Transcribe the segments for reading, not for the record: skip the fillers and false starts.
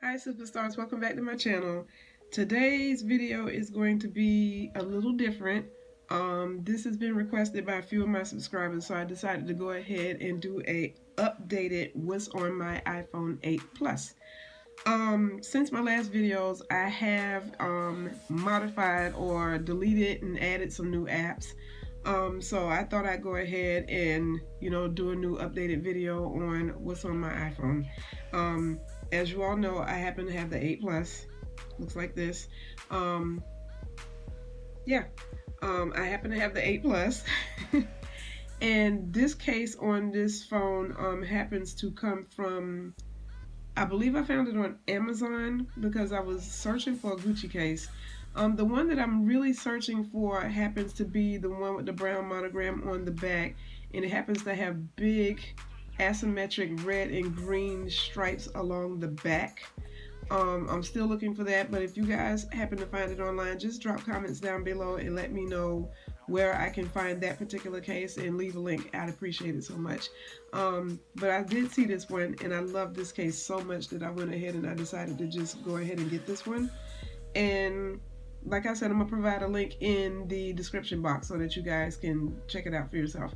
Hi superstars, welcome back to my channel. Today's video is going to be a little different. This has been requested by a few of my subscribers, so I decided to go ahead and do a updated what's on my iPhone 8 Plus. Since my last videos, I have modified or deleted and added some new apps. So I thought I'd go ahead and do a new updated video on what's on my iPhone. As you all know, I happen to have the 8 Plus. Looks like this. Yeah, I happen to have the 8 Plus. And this case on this phone happens to come from, I believe I found it on Amazon because I was searching for a Gucci case. The one that I'm really searching for happens to be the one with the brown monogram on the back, and it happens to have big asymmetric red and green stripes along the back. I'm still looking for that, but if you guys happen to find it online, just drop comments down below and let me know where I can find that particular case and leave a link. I'd appreciate it so much. But I did see this one and I love this case so much that I went ahead and I decided to just go ahead and get this one. And like I said, I'm gonna provide a link in the description box so that you guys can check it out for yourself.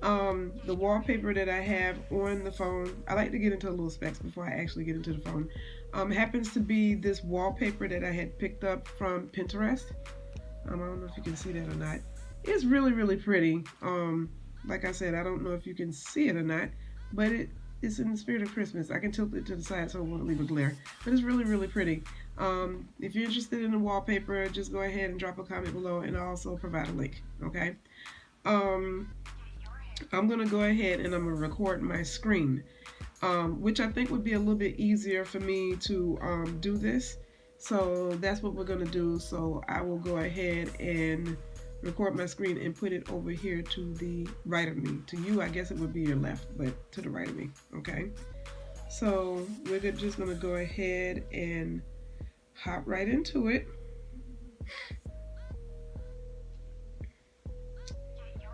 The wallpaper that I have on the phone, I like to get into a little specs before I actually get into the phone, happens to be this wallpaper that I had picked up from Pinterest. I don't know if you can see that or not. It's really pretty. Like I said, I don't know if you can see it or not, but it's in the spirit of Christmas. I can tilt it to the side so it won't leave a glare, but it's really pretty. If you're interested in the wallpaper, just go ahead and drop a comment below and I'll also provide a link, okay? I'm going to go ahead and I'm going to record my screen, which I think would be a little bit easier for me to do this. So that's what we're going to do. So I will go ahead and record my screen and put it over here to the right of me. To you, I guess it would be your left, but to the right of me, okay? So we're just going to go ahead and hop right into it.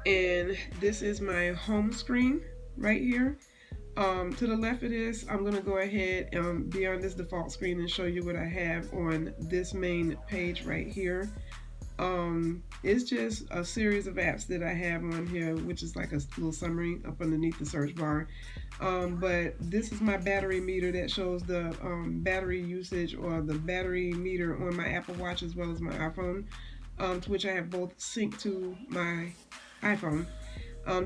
And this is my home screen right here. To the left of this, I'm going to go ahead be on this default screen and show you what I have on this main page right here. It's just a series of apps that I have on here, which is like a little summary up underneath the search bar. But this is my battery meter that shows the battery usage, or the battery meter on my Apple Watch as well as my iPhone, to which I have both synced to my iPhone.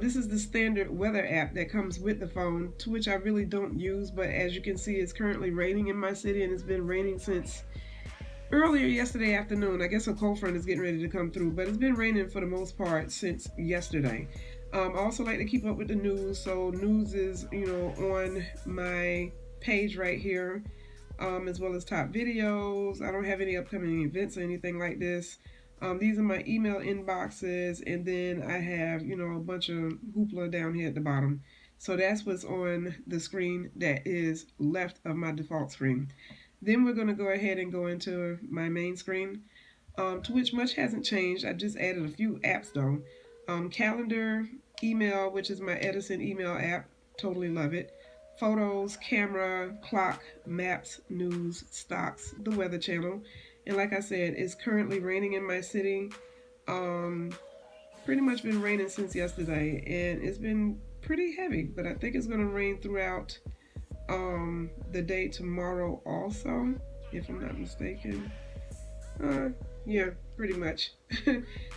This is the standard weather app that comes with the phone, to which I really don't use, but as you can see, it's currently raining in my city, and it's been raining since earlier yesterday afternoon. I guess a cold front is getting ready to come through, but it's been raining for the most part since yesterday. I also like to keep up with the news, so news is, on my page right here, as well as top videos. I don't have any upcoming events or anything like this. These are my email inboxes, and then I have, a bunch of hoopla down here at the bottom. So that's what's on the screen that is left of my default screen. Then we're going to go ahead and go into my main screen, to which much hasn't changed. I just added a few apps though. Calendar, email, which is my Edison email app, totally love it. Photos, camera, clock, maps, news, stocks, the weather channel. And like I said, it's currently raining in my city. Pretty much been raining since yesterday, and it's been pretty heavy, but I think it's going to rain throughout the day tomorrow also, if I'm not mistaken. Yeah, pretty much.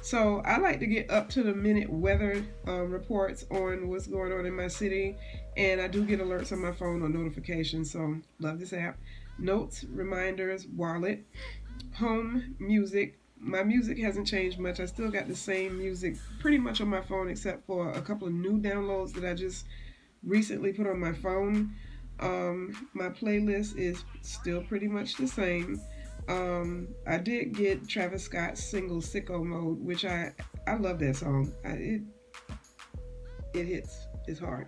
So I like to get up to the minute weather reports on what's going on in my city, and I do get alerts on my phone or notifications, so love this app. Notes, reminders, wallet, home, music. My music hasn't changed much. I still got the same music pretty much on my phone, except for a couple of new downloads that I just recently put on my phone. My playlist is still pretty much the same. I did get Travis Scott's single "Sicko Mode," which I love that song. It hits. It's hard.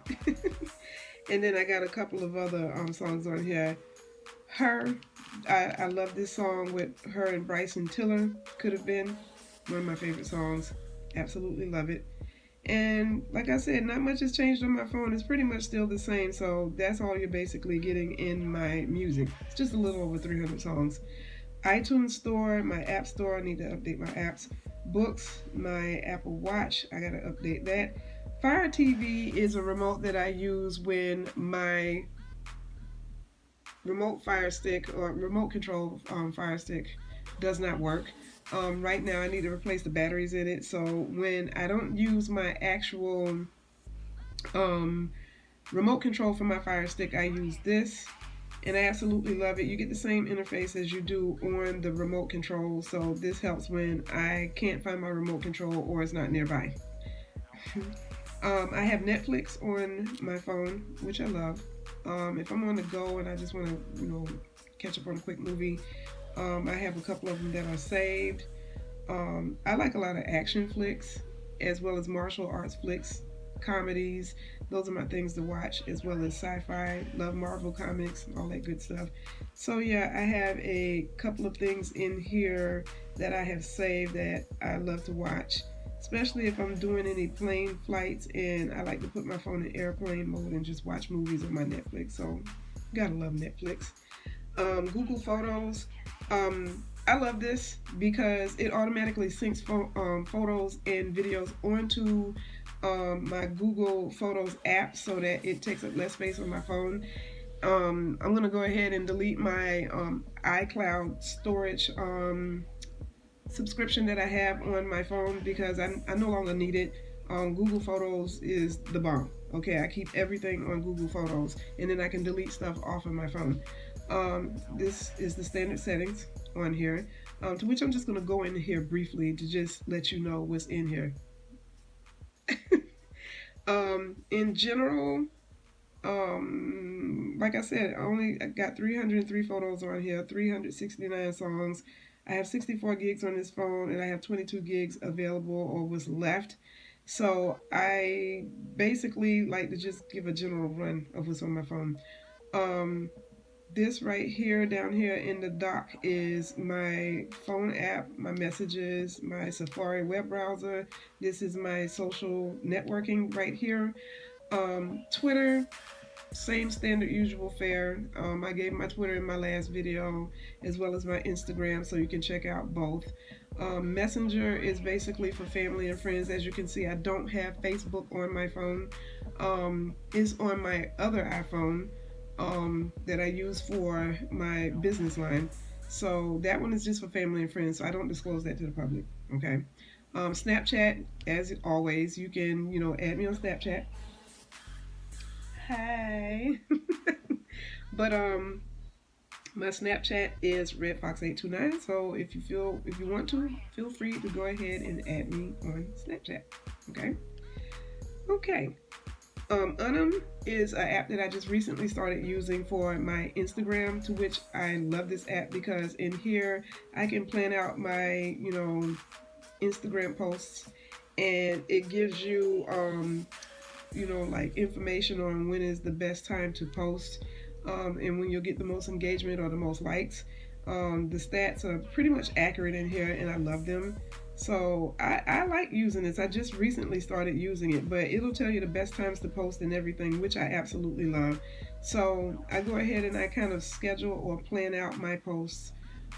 And then I got a couple of other songs on here. Her, I love this song with her and Bryson Tiller. Could have been one of my favorite songs. Absolutely love it. And like I said, not much has changed on my phone. It's pretty much still the same. So that's all you're basically getting in my music. It's just a little over 300 songs. iTunes Store, my App Store, I need to update my apps. Books, my Apple Watch, I gotta update that. Fire TV is a remote that I use when my remote Fire Stick or remote control Fire Stick does not work. Right now, I need to replace the batteries in it. So when I don't use my actual um, remote control for my Fire Stick, I use this, and I absolutely love it. You get the same interface as you do on the remote control, so this helps when I can't find my remote control or it's not nearby. I have Netflix on my phone, which I love. If I'm on the go and I just want to, catch up on a quick movie, I have a couple of them that are saved. I like a lot of action flicks as well as martial arts flicks, comedies. Those are my things to watch, as well as sci-fi. Love Marvel comics, all that good stuff. So yeah, I have a couple of things in here that I have saved that I love to watch, especially if I'm doing any plane flights and I like to put my phone in airplane mode and just watch movies on my Netflix. So gotta love Netflix. Google Photos. I love this because it automatically syncs photos and videos onto my Google Photos app so that it takes up less space on my phone. I'm going to go ahead and delete my iCloud storage subscription that I have on my phone because I no longer need it. Google Photos is the bomb. Okay, I keep everything on Google Photos, and then I can delete stuff off of my phone. This is the standard settings on here, to which I'm just going to go in here briefly to just let you know what's in here. In general, like I said, I got 303 photos on here, 369 songs. I have 64 gigs on this phone, and I have 22 gigs available or was left. So I basically like to just give a general run of what's on my phone. This right here, down here in the dock, is my phone app, my messages, my Safari web browser. This is my social networking right here. Twitter, same standard usual fare. I gave my Twitter in my last video, as well as my Instagram, so you can check out both. Messenger is basically for family and friends. As you can see, I don't have Facebook on my phone. It's on my other iPhone that I use for my business line. So that one is just for family and friends, so I don't disclose that to the public, okay? Snapchat, as always, you can, add me on Snapchat. Hi. But my Snapchat is redfox829. So if you want to, feel free to go ahead and add me on Snapchat. Okay. Okay. Unum is an app that I just recently started using for my Instagram, to which I love this app because in here I can plan out my, Instagram posts, and it gives you, like information on when is the best time to post, and when you'll get the most engagement or the most likes. The stats are pretty much accurate in here, and I love them. So I like using this. I just recently started using it, but it'll tell you the best times to post and everything, which I absolutely love. So I go ahead and I kind of schedule or plan out my posts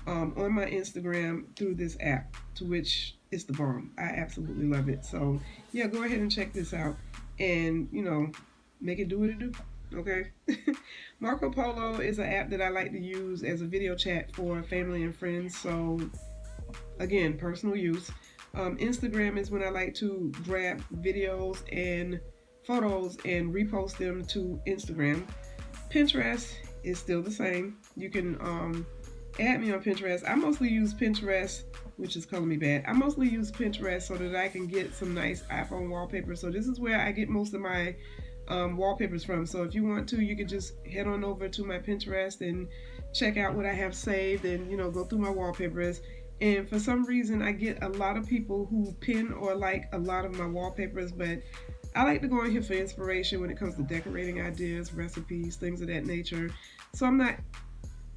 on my Instagram through this app, to which is the bomb. I absolutely love it. So yeah, go ahead and check this out and, make it do what it do. Okay. Marco Polo is an app that I like to use as a video chat for family and friends. So again, personal use. Instagram is when I like to grab videos and photos and repost them to Instagram. Pinterest is still the same. You can add me on Pinterest. I mostly use Pinterest, which is calling me bad. I mostly use Pinterest so that I can get some nice iPhone wallpapers. So this is where I get most of my wallpapers from. So if you want to, you can just head on over to my Pinterest and check out what I have saved and, go through my wallpapers. And for some reason, I get a lot of people who pin or like a lot of my wallpapers, but I like to go in here for inspiration when it comes to decorating ideas, recipes, things of that nature. So I'm not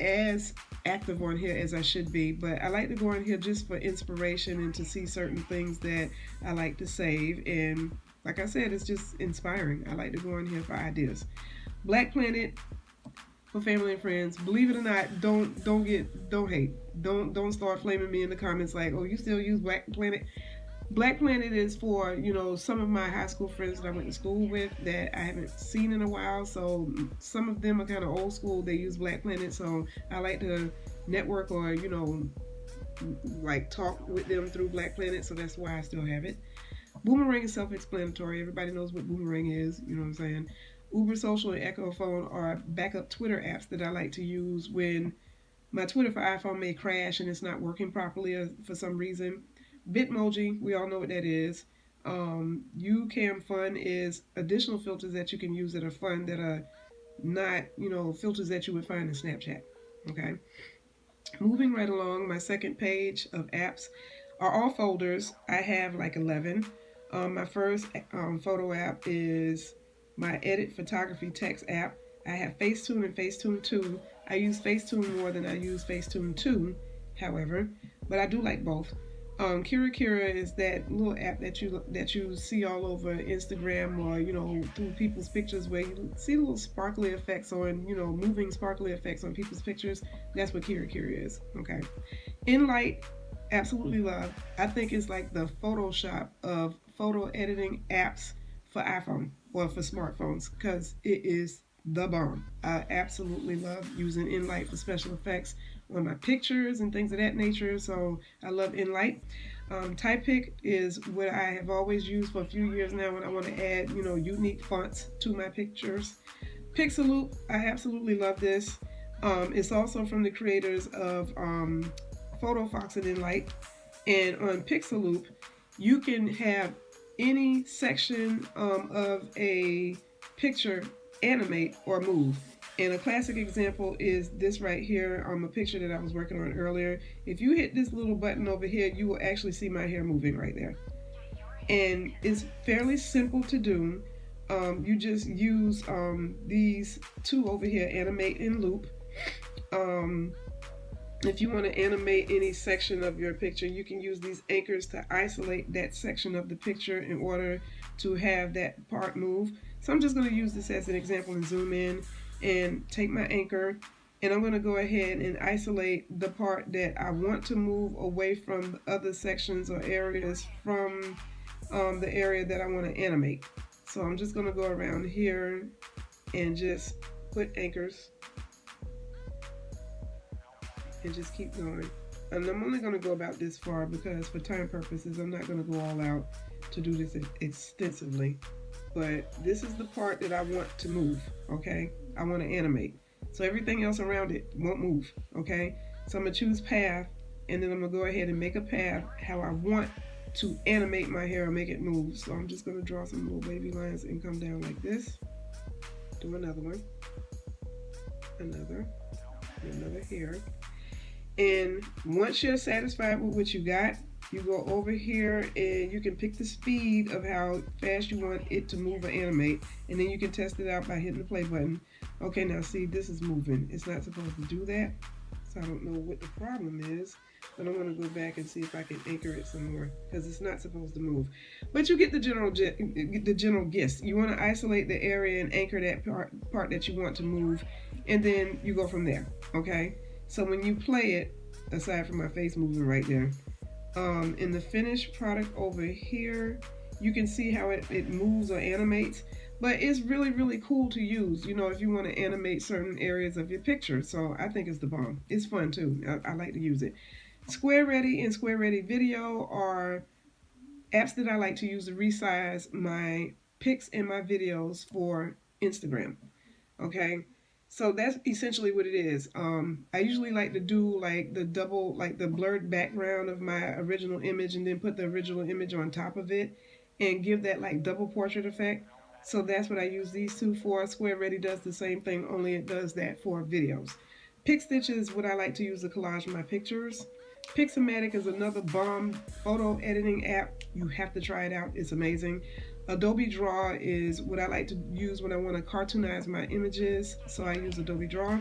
as active on here as I should be, but I like to go in here just for inspiration and to see certain things that I like to save. And like I said, it's just inspiring. I like to go in here for ideas. Black Planet for family and friends. Believe it or not, don't hate. Don't start flaming me in the comments like, oh, you still use Black Planet. Black Planet is for, some of my high school friends that I went to school with that I haven't seen in a while. So some of them are kind of old school. They use Black Planet. So I like to network or, like talk with them through Black Planet. So that's why I still have it. Boomerang is self-explanatory. Everybody knows what Boomerang is. You know what I'm saying? Uber Social and Echo Phone are backup Twitter apps that I like to use when my Twitter for iPhone may crash and it's not working properly for some reason. Bitmoji, we all know what that is. UCam Fun is additional filters that you can use that are fun that are not, filters that you would find in Snapchat. Okay. Moving right along, my second page of apps are all folders. I have like 11. My first photo app is my edit photography text app. I have Facetune and Facetune 2. I use Facetune more than I use Facetune 2, however, but I do like both. Kira Kira is that little app that you see all over Instagram or through people's pictures where you see little sparkly effects on moving sparkly effects on people's pictures. That's what Kira Kira is. Okay. InLight, absolutely love. I think it's like the Photoshop of photo editing apps for iPhone or for smartphones because it is the bomb. I absolutely love using InLight for special effects on my pictures and things of that nature, so I love InLight. Typepic is what I have always used for a few years now when I want to add, unique fonts to my pictures. Pixaloop, I absolutely love this. It's also from the creators of PhotoFox and InLight. And on Pixaloop, you can have any section of a picture animate or move. And a classic example is this right here, a picture that I was working on earlier. If you hit this little button over here, you will actually see my hair moving right there. And it's fairly simple to do. You just use these two over here, animate and loop. If you want to animate any section of your picture, you can use these anchors to isolate that section of the picture in order to have that part move. So I'm just going to use this as an example and zoom in and take my anchor, and I'm going to go ahead and isolate the part that I want to move away from other sections or areas from the area that I want to animate. So I'm just going to go around here and just put anchors and just keep going. And I'm only going to go about this far because for time purposes I'm not going to go all out to do this extensively. But this is the part that I want to move, okay? I want to animate. So everything else around it won't move, okay? So I'm going to choose path, and then I'm going to go ahead and make a path how I want to animate my hair or make it move. So I'm just going to draw some little wavy lines and come down like this. Do another one. Another here. And once you're satisfied with what you got, you go over here and you can pick the speed of how fast you want it to move or animate, and then you can test it out by hitting the play button. Okay, now see, this is moving. It's not supposed to do that, so I don't know what the problem is, but I'm going to go back and see if I can anchor it some more because it's not supposed to move. But you get the general gist. You want to isolate the area and anchor that part that you want to move, and then you go from there. Okay, so when you play it, aside from my face moving right there, in the finished product over here, you can see how it moves or animates, but it's really, really cool to use, if you want to animate certain areas of your picture. So I think it's the bomb. It's fun too. I like to use it. Square Ready and Square Ready Video are apps that I like to use to resize my pics and my videos for Instagram. Okay. So that's essentially what it is. I usually like to do like the blurred background of my original image and then put the original image on top of it and give that like double portrait effect. So that's what I use these two for. Square Ready does the same thing, only it does that for videos. PicStitch is what I like to use to collage my pictures. Pixomatic is another bomb photo editing app. You have to try it out. It's amazing. Adobe Draw is what I like to use when I want to cartoonize my images, so I use Adobe Draw.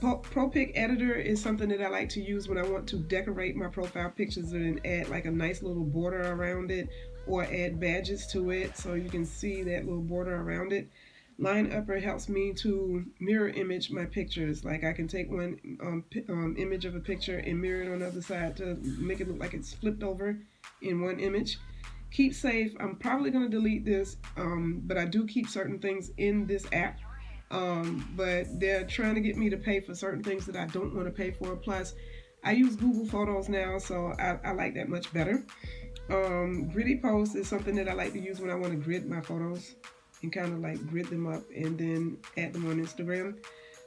ProPic Editor is something that I like to use when I want to decorate my profile pictures and add like a nice little border around it, or add badges to it so you can see that little border around it. Line upper helps me to mirror image my pictures. Like I can take one image of a picture and mirror it on the other side to make it look like it's flipped over in one image. Keep safe. I'm probably going to delete this, but I do keep certain things in this app. But they're trying to get me to pay for certain things that I don't want to pay for. Plus, I use Google Photos now, so I like that much better. Gritty Post is something that I like to use when I want to grid my photos and kind of like grid them up and then add them on Instagram.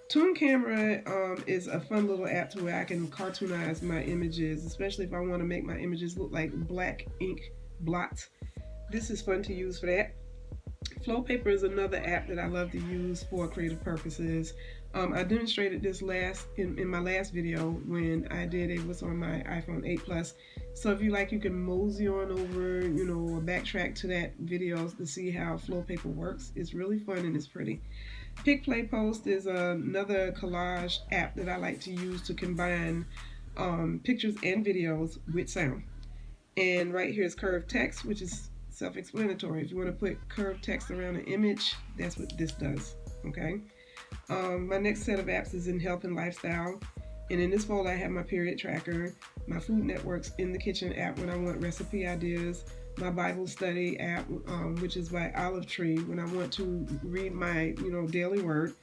Toon Camera is a fun little app to where I can cartoonize my images, especially if I want to make my images look like black ink blots. This is fun to use for that. Flowpaper is another app that I love to use for creative purposes. I demonstrated this in my last video when I did it was on my iPhone 8 Plus. So if you like, you can mosey on over, or backtrack to that video to see how Flowpaper works. It's really fun and it's pretty. Pick Play Post is another collage app that I like to use to combine pictures and videos with sound. And right here is curved text, which is self-explanatory. If you want to put curved text around an image, that's what this does. Okay. My next set of apps is in health and lifestyle, and in this folder I have my period tracker, my Food Networks in the Kitchen app when I want recipe ideas, my Bible study app, which is by Olive Tree when I want to read my daily word.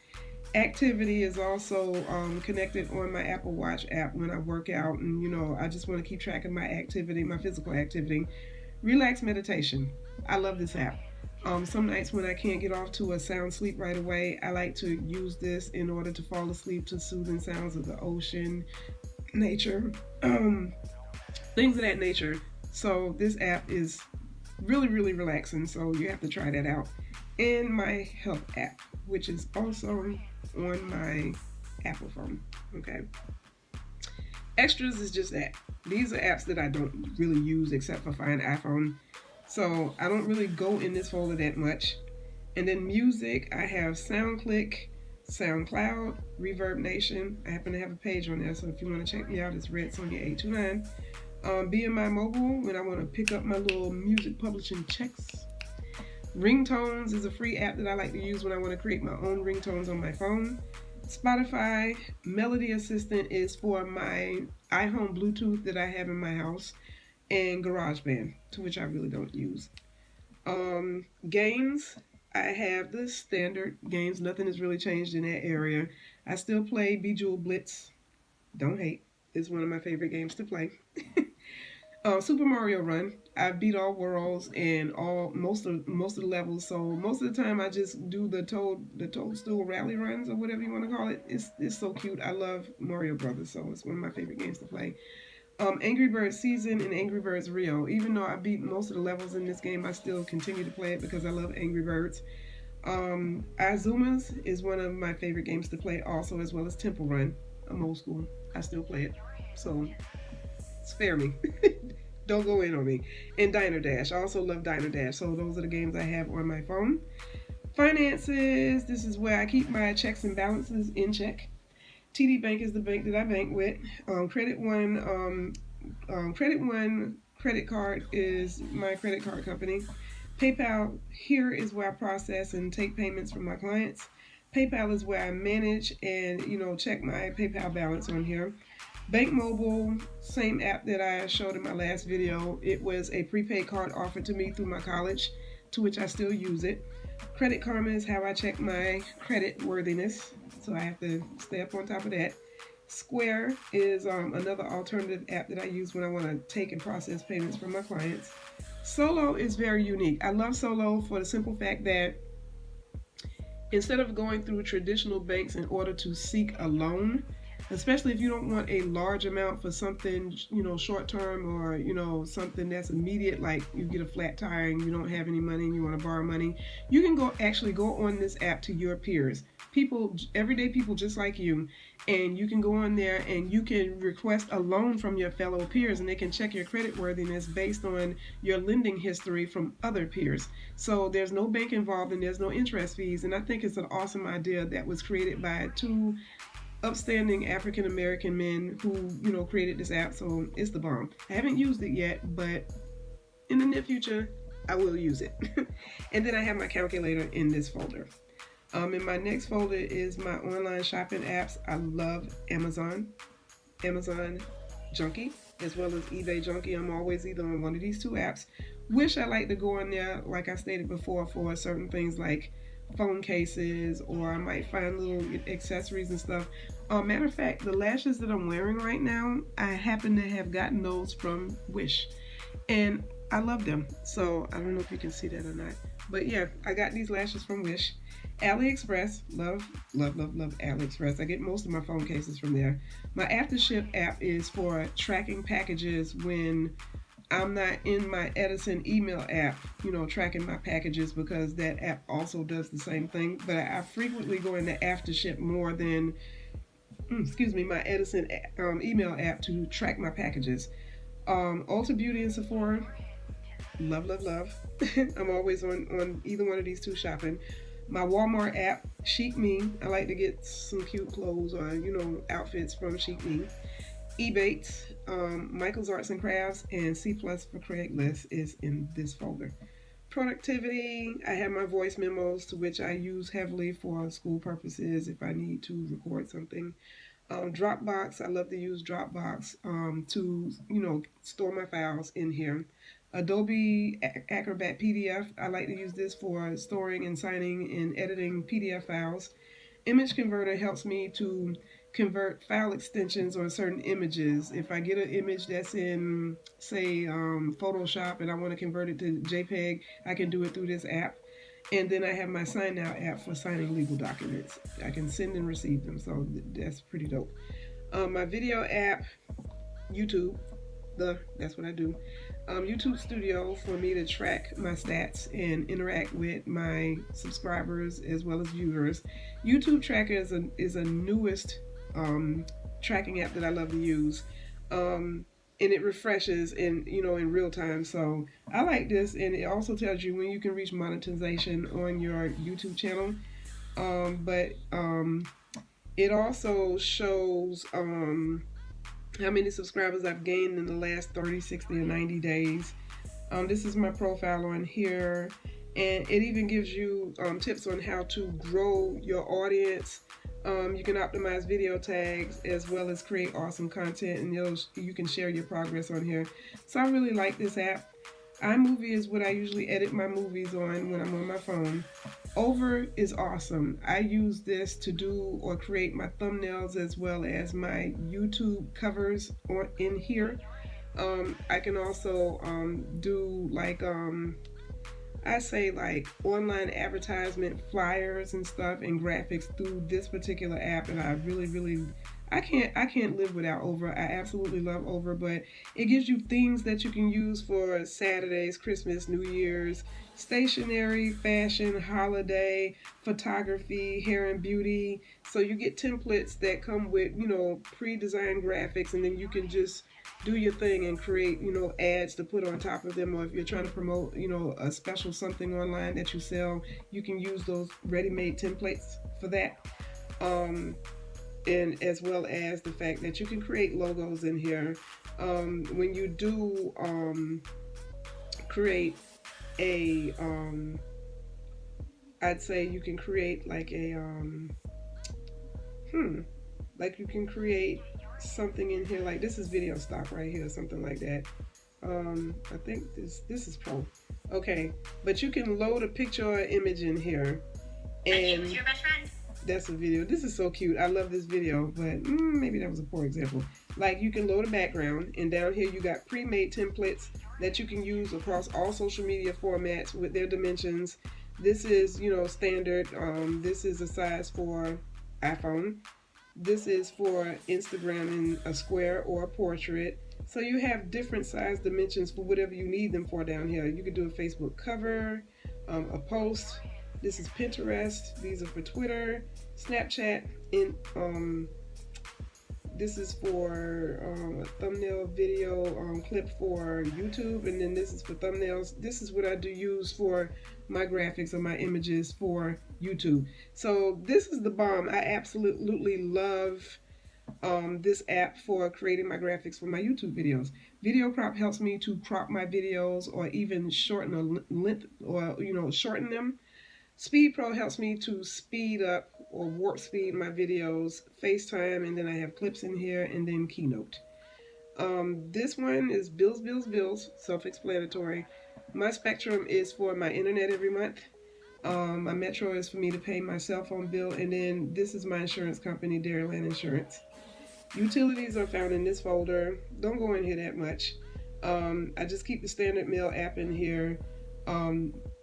Activity is also connected on my Apple Watch app when I work out, and I just want to keep track of my activity, my physical activity. Relax meditation. I love this app. Some nights when I can't get off to a sound sleep right away, I like to use this in order to fall asleep to soothing sounds of the ocean, nature, things of that nature. So this app is really, really relaxing, so you have to try that out. And my health app, which is also on my Apple phone. Okay. Extras is just that. These are apps that I don't really use except for Find iPhone. So I don't really go in this folder that much. And then music, I have SoundClick, SoundCloud, Reverb Nation. I happen to have a page on there, so if you want to check me out, it's RedSonia829. BMI Mobile, when I want to pick up my little music publishing checks. Ringtones is a free app that I like to use when I want to create my own ringtones on my phone. Spotify. Melody Assistant is for my iHome Bluetooth that I have in my house, and GarageBand, to which I really don't use. Games, I have the standard games. Nothing has really changed in that area. I still play Bejeweled Blitz. Don't hate. It's one of my favorite games to play. Super Mario Run. I beat all worlds and most of the levels. So most of the time I just do the Toadstool rally runs or whatever you want to call it. It's so cute. I love Mario Brothers, so it's one of my favorite games to play. Angry Birds Season and Angry Birds Rio. Even though I beat most of the levels in this game, I still continue to play it because I love Angry Birds. Azuma's is one of my favorite games to play also, as well as Temple Run. I'm old school. I still play it. So spare me. Don't go in on me. And Diner Dash. I also love Diner Dash. So those are the games I have on my phone. Finances. This is where I keep my checks and balances in check. TD Bank is the bank that I bank with. Credit One credit card is my credit card company. PayPal, here is where I process and take payments from my clients. PayPal is where I manage and check my PayPal balance on here. Bank Mobile, same app that I showed in my last video. It was a prepaid card offered to me through my college, to which I still use it. Credit Karma is how I check my credit worthiness, so I have to stay up on top of that. Square is another alternative app that I use when I want to take and process payments from my clients. Solo is very unique. I love Solo for the simple fact that instead of going through traditional banks in order to seek a loan, especially if you don't want a large amount for something, short term, or, something that's immediate, like you get a flat tire and you don't have any money and you want to borrow money, you can go on this app to your peers, everyday people just like you, and you can go on there and you can request a loan from your fellow peers, and they can check your credit worthiness based on your lending history from other peers. So there's no bank involved and there's no interest fees, and I think it's an awesome idea that was created by two upstanding African American men who created this app. So it's the bomb. I haven't used it yet, but in the near future I will use it. And then I have my calculator in this folder. In my next folder is my online shopping apps. I love Amazon Junkie, as well as eBay Junkie. I'm always either on one of these two apps. Wish I like to go on there, like I stated before, for certain things like phone cases, or I might find little accessories and stuff. Matter of fact, the lashes that I'm wearing right now, I happen to have gotten those from Wish, and I love them. So I don't know if you can see that or not, but yeah, I got these lashes from Wish. AliExpress, love AliExpress. I get most of my phone cases from there. My AfterShip app is for tracking packages when I'm not in my Edison email app, tracking my packages, because that app also does the same thing. But I frequently go into AfterShip more than, my Edison email app to track my packages. Ulta Beauty and Sephora, love. I'm always on either one of these two shopping. My Walmart app, Chic Me. I like to get some cute clothes or outfits from Chic Me. Ebates, Michael's Arts and Crafts, and C Plus for Craigslist is in this folder. Productivity, I have my voice memos, to which I use heavily for school purposes if I need to record something. Dropbox, I love to use Dropbox to store my files in here. Adobe Acrobat PDF, I like to use this for storing and signing and editing PDF files. Image Converter helps me to convert file extensions on certain images. If I get an image that's in, say, Photoshop, and I want to convert it to JPEG, I can do it through this app. And then I have my Sign Now app for signing legal documents. I can send and receive them, so that's pretty dope. My video app, YouTube, that's what I do. YouTube Studio for me to track my stats and interact with my subscribers as well as viewers. YouTube Tracker is a newest tracking app that I love to use, and it refreshes in real time. So I like this, and it also tells you when you can reach monetization on your YouTube channel. But it also shows how many subscribers I've gained in the last 30, 60, or 90 days. This is my profile on here, and it even gives you tips on how to grow your audience. You can optimize video tags as well as create awesome content, and you can share your progress on here. So I really like this app. iMovie is what I usually edit my movies on when I'm on my phone. Over is awesome. I use this to do or create my thumbnails as well as my YouTube covers in here. I can also do like online advertisement flyers and stuff and graphics through this particular app, and I really I can't live without Over. I absolutely love Over, but it gives you things that you can use for Saturdays, Christmas, New Year's, stationery, fashion, holiday, photography, hair and beauty. So you get templates that come with, pre-designed graphics, and then you can just do your thing and create, ads to put on top of them. Or if you're trying to promote, a special something online that you sell, you can use those ready-made templates for that. And as well as the fact that you can create logos in here. When you do create a, I'd say you can create like a, like you can create something in here, like this is video stock right here, something like that. I think this is pro. Okay, but you can load a picture or image in here, and your best friend. That's a video. This is so cute. I love this video, but maybe that was a poor example. Like, you can load a background, and down here you got pre-made templates that you can use across all social media formats with their dimensions. This is, standard. This is a size for iPhone. This is for Instagram in a square or a portrait. So you have different size dimensions for whatever you need them for down here. You could do a Facebook cover, a post. This is Pinterest. These are for Twitter, Snapchat, and this is for a thumbnail video clip for YouTube, and then this is for thumbnails. This is what I do use for my graphics or my images for YouTube. So this is the bomb. I absolutely love this app for creating my graphics for my YouTube videos. Video Crop helps me to crop my videos or even shorten the length, or shorten them. Speed Pro helps me to speed up or warp speed my videos. FaceTime, and then I have clips in here, and then Keynote. This one is bills, bills, bills, self-explanatory. My Spectrum is for my internet every month. My Metro is for me to pay my cell phone bill, and then this is my insurance company, Dairyland Insurance. Utilities are found in this folder. Don't go in here that much. I just keep the standard mail app in here.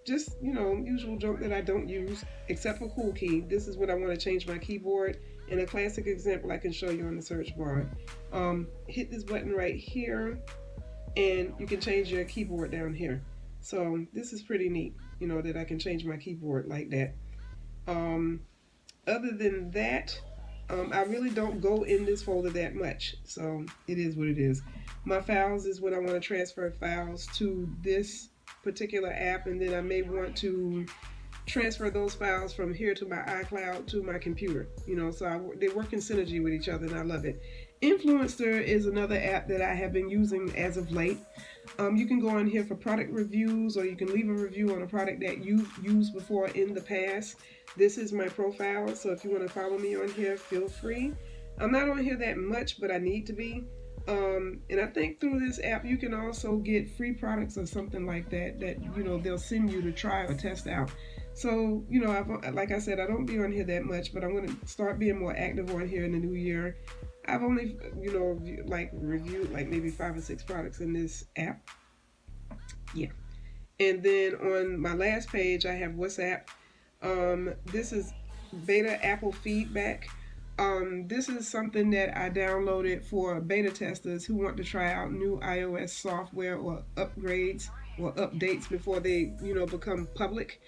Just, usual junk that I don't use, except for Cool Key. This is when I want to change my keyboard. And a classic example I can show you on the search bar. Hit this button right here, and you can change your keyboard down here. So this is pretty neat, that I can change my keyboard like that. Other than that, I really don't go in this folder that much, so it is what it is. My files is when I want to transfer files to this particular app, and then I may want to transfer those files from here to my iCloud to my computer, so they work in synergy with each other, and I love it. Influencer is another app that I have been using as of late. You can go on here for product reviews, or you can leave a review on a product that you've used before in the past. This is my profile, so if you want to follow me on here, feel free. I'm not on here that much, but I need to be. And I think through this app you can also get free products or something like that they'll send you to try or test out. So like I said, I don't be on here that much, but I'm going to start being more active on here in the new year. I've only reviewed like maybe 5 or 6 products in this app. Yeah. And then on my last page I have WhatsApp. This is beta Apple feedback. This is something that I downloaded for beta testers who want to try out new iOS software or upgrades or updates before they, become public.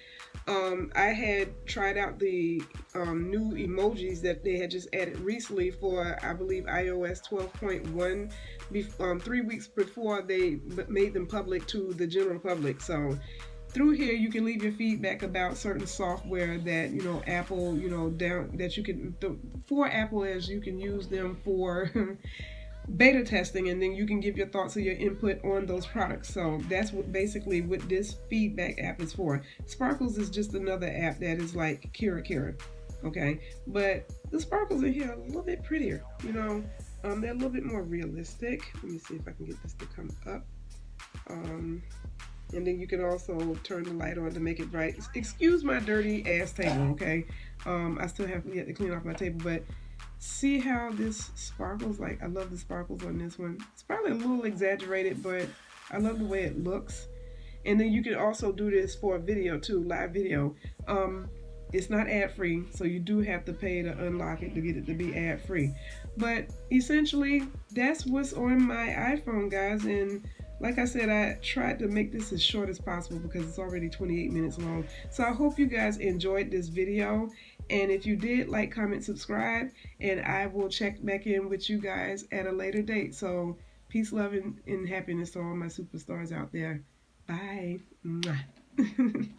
I had tried out the new emojis that they had just added recently for, I believe, iOS 12.1, 3 weeks before they made them public to the general public. So through here you can leave your feedback about certain software that Apple that you can for Apple, as you can use them for beta testing, and then you can give your thoughts or your input on those products. So that's basically what this feedback app is for. Sparkles is just another app that is like Kira, okay, but the sparkles in here are a little bit prettier. They're a little bit more realistic. Let me see if I can get this to come up. And then you can also turn the light on to make it bright. Excuse my dirty ass table, okay? I still have yet to clean off my table, but see how this sparkles? Like, I love the sparkles on this one. It's probably a little exaggerated, but I love the way it looks. And then you can also do this for a video too, live video. It's not ad-free, so you do have to pay to unlock it to get it to be ad-free. But essentially, that's what's on my iPhone, guys. And like I said, I tried to make this as short as possible because it's already 28 minutes long. So I hope you guys enjoyed this video. And if you did, like, comment, subscribe, and I will check back in with you guys at a later date. So peace, love, and happiness to all my superstars out there. Bye. Mwah.